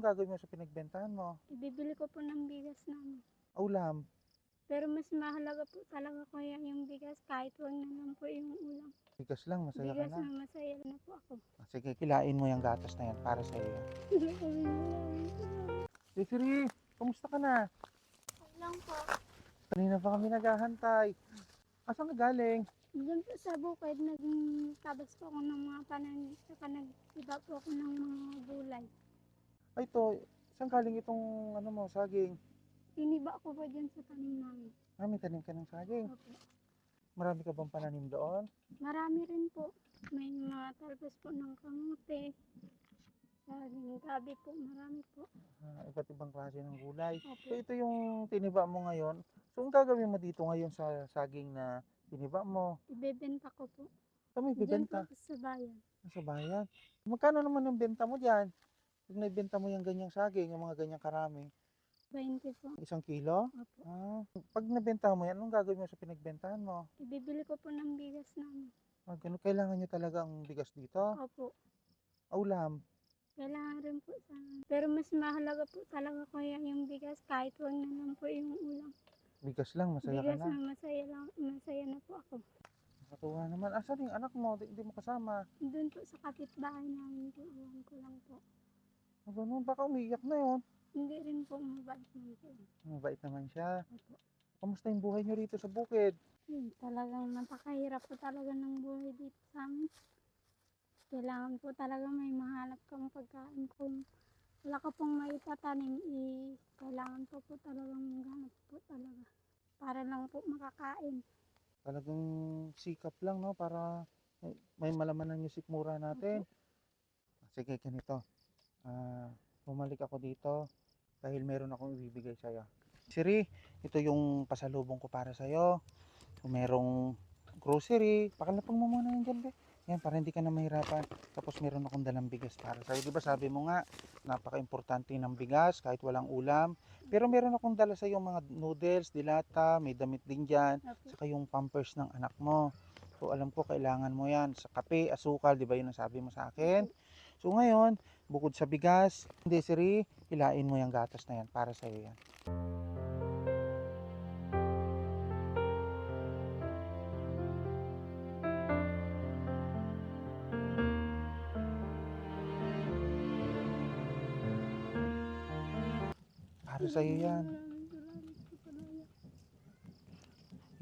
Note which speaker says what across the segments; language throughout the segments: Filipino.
Speaker 1: gagawin mo sa pinagbentahan mo?
Speaker 2: Ibibili ko po ng bigas namin.
Speaker 1: Ulam.
Speaker 2: Pero mas mahalaga po talaga kuya yung bigas kahit wag na lang po yung ulam.
Speaker 1: Bigas lang, masaya ka
Speaker 2: Bigas
Speaker 1: na.
Speaker 2: na masaya na po ako.
Speaker 1: Sige, kilain mo yung gatas na yan para sa iyo yan. Desiree, kamusta ka na?
Speaker 2: lang po.
Speaker 1: Kanina pa kami naghahantay. Asan ka galing?
Speaker 2: Doon po sa bukid, nagtabas po ako ng mga pananim. Saka nag-iba po ako ng mga gulay.
Speaker 1: Ay, ito, saan galing itong saging?
Speaker 2: Tiniba ko po dyan sa tanim namin.
Speaker 1: May tanim ka ng saging.
Speaker 2: Opo.
Speaker 1: Marami ka bang pananim doon?
Speaker 2: Marami rin po. May mga talbos po ng kamote. Saging gabi po, marami po.
Speaker 1: Iba't ibang klase ng gulay.
Speaker 2: Opo.
Speaker 1: So, ito yung tiniba mo ngayon. So, ang gagawin mo dito ngayon sa saging na tiniba mo?
Speaker 2: Ibebenta ko po.
Speaker 1: Kami
Speaker 2: Diyan
Speaker 1: bibenta
Speaker 2: po sa bayan.
Speaker 1: sa bayan. Magkano naman yung benta mo diyan? Pag naibenta mo yung ganyang saging, yung mga ganyang karami,
Speaker 2: 20 po.
Speaker 1: 1 kilo?
Speaker 2: Opo.
Speaker 1: Pag nabenta mo yan, anong gagawin mo sa pinagbentahan mo?
Speaker 2: Ibibili ko po ng bigas namin.
Speaker 1: Ganun, kailangan nyo talaga ang bigas dito?
Speaker 2: Opo.
Speaker 1: Ulam?
Speaker 2: Kailangan rin po sa amin. Pero mas mahalaga po talaga kuya yung bigas kahit wag na lang po yung ulam.
Speaker 1: Bigas lang, masaya
Speaker 2: Bigas
Speaker 1: ka na.
Speaker 2: na masaya na po ako.
Speaker 1: Nakatuwa naman. Asan yung anak mo? Hindi mo kasama.
Speaker 2: Doon po sa kapitbahay namin po, iwan ko lang po.
Speaker 1: Ganun, baka umiiyak na yun.
Speaker 2: Hindi rin po mabait naman po.
Speaker 1: Mabait naman siya.
Speaker 2: Opo.
Speaker 1: Kamusta yung buhay nyo rito sa bukid?
Speaker 2: Talagang napakahirap po talaga ng buhay dito sa amin. Kailangan po talaga may mahanap kang pagkain. Kung wala ka pong maitatanim, kailangan po talagang maghanap po talaga. Para lang po makakain.
Speaker 1: Talagang sikap lang, no? Para may malamanan yung sikmura natin. Sige, ganito. Bumalik ako dito dahil meron akong ibibigay sa'yo. Siri, ito yung pasalubong ko para sa'yo. So, merong grocery. Pakalapang mo muna yan dyan, be. Yan, para hindi ka na mahirapan. Tapos meron akong dalang bigas para sa'yo. Di ba sabi mo nga, napaka-importante ng bigas kahit walang ulam. Pero meron akong dala sa'yo mga noodles, dilata, may damit din dyan. Saka yung pampers ng anak mo. So alam ko kailangan mo yan. Sa kape, asukal, di ba yun ang sabi mo sa akin? So ngayon, bukod sa bigas, Desiree, hilain mo yung gatas na yan para sa'yo yan. Para sa'yo yan.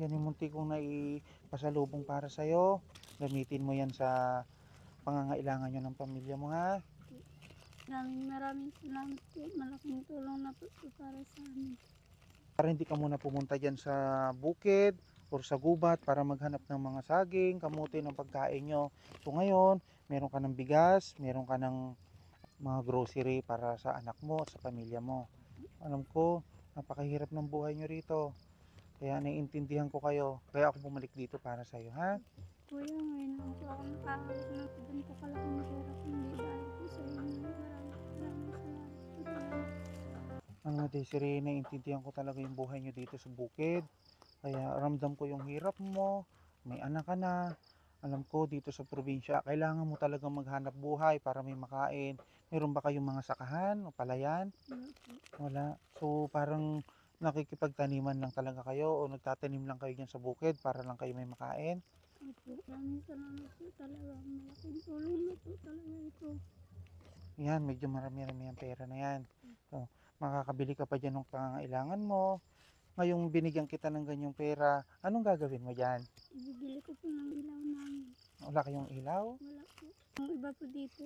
Speaker 1: Yan yung munti kong naipasalubong para sa'yo. Gamitin mo yan sa pangangailangan nyo ng pamilya mo, ha?
Speaker 2: Maraming salamat po. Malaking tulong na po para sa amin.
Speaker 1: Para hindi ka muna pumunta dyan sa bukid or sa gubat para maghanap ng mga saging, kamuti ng pagkain nyo. So ngayon, meron ka ng bigas, meron ka ng mga grocery para sa anak mo at sa pamilya mo. Alam ko, napakahirap ng buhay nyo rito. Kaya naiintindihan ko kayo. Kaya ako bumalik dito para sa'yo, ha?
Speaker 2: Kuya, ngayon lang po ako nakakaroon ng ganito kalaking pera kung hindi dahil po sa inyo. Maraming salamat po talaga.
Speaker 1: Desiree, naiintindihan ko talaga yung buhay nyo dito sa bukid. Kaya ramdam ko yung hirap mo. May anak ka na. Alam ko dito sa probinsya, kailangan mo talagang maghanap buhay para may makain. Meron ba kayong mga sakahan o palayan? Wala. So parang nakikipagtaniman lang talaga kayo o nagtatanim lang kayo dyan sa bukid para lang kayo may makain?
Speaker 2: Opo, maraming salamat po talaga. Malaking tulong na po talaga ito.
Speaker 1: Yan, medyo marami-rami ang pera na yan. So, makakabili ka pa dyan ng pangangailangan mo. Ngayong binigyan kita ng ganyang pera, anong gagawin mo dyan?
Speaker 2: Ibibili ko po ng ilaw namin.
Speaker 1: Wala kayong ilaw?
Speaker 2: Wala po. Ang iba po dito,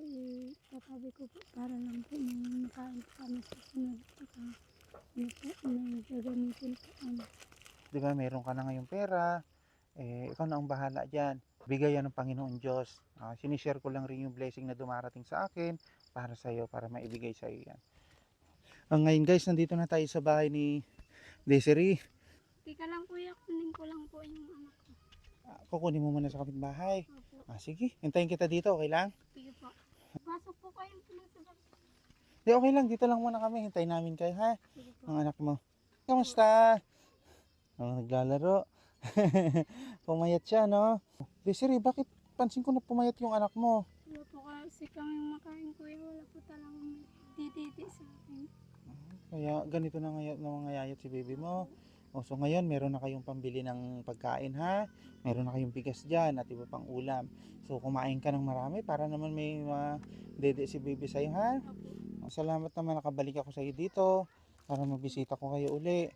Speaker 2: tatabi ko po para lang po may makain po kami sa sunod. Saka, may gagamitin po kami.
Speaker 1: Di ba, meron ka na ngayong pera, ikaw na ang bahala dyan. Bigay yan ng Panginoon Diyos. Sinishare ko lang rin yung blessing na dumarating sa akin para sa iyo, para maibigay sa iyo yan. Ngayon guys, nandito na tayo sa bahay ni Desiree.
Speaker 2: Tika lang kuya, kunin ko lang po yung anak ko.
Speaker 1: Kukunin mo muna sa kapitbahay.
Speaker 2: Opo.
Speaker 1: Sige, hintayin kita dito, okay lang?
Speaker 2: Sige po. Pasok po kayong pulis sa bahay.
Speaker 1: Di, okay lang, dito lang muna kami. Hintayin namin kayo, ha?
Speaker 2: Sige po.
Speaker 1: Ang anak mo. Kamusta? Naglalaro. Pumayat siya, no? Desiree, bakit pansin ko na pumayat yung anak mo?
Speaker 2: Wala po kasi kami makain kuya. Wala po talagang nagtititi sa akin.
Speaker 1: Kaya ganito na ngayon nangangayayat si baby mo. O, so ngayon meron na kayong pambili ng pagkain ha. Meron na kayong bigas diyan at iba pang ulam. So kumain ka ng marami para naman may dede si baby sa'yo ha.
Speaker 2: Opo.
Speaker 1: Salamat naman nakabalik ako sa iyo dito para mabisita ko kayo uli.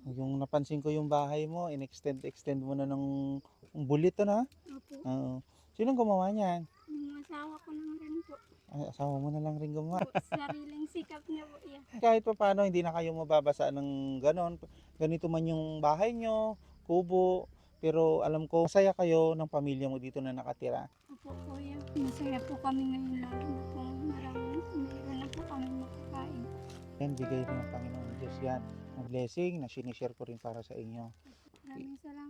Speaker 1: Yung napansin ko yung bahay mo, extend mo na ng bulito na.
Speaker 2: Opo.
Speaker 1: Oo. Sinong gumawa niyan?
Speaker 2: Yung asawa ko lang rin po.
Speaker 1: Ay, asawa mo na lang rin gumawa.
Speaker 2: Po, sariling sikap niya po yan.
Speaker 1: Kahit pa paano hindi na kayo mababasa ng ganon. Ganito man yung bahay nyo, kubo. Pero alam ko masaya kayo ng pamilya mo dito na nakatira.
Speaker 2: Opo, kuya. Masaya po kami ngayon lalo na po meron na po kami makakain.
Speaker 1: Yan, bigay ng Panginoon Diyos yan. Ang blessing na sinishare ko rin para sa inyo.
Speaker 2: Maraming salamat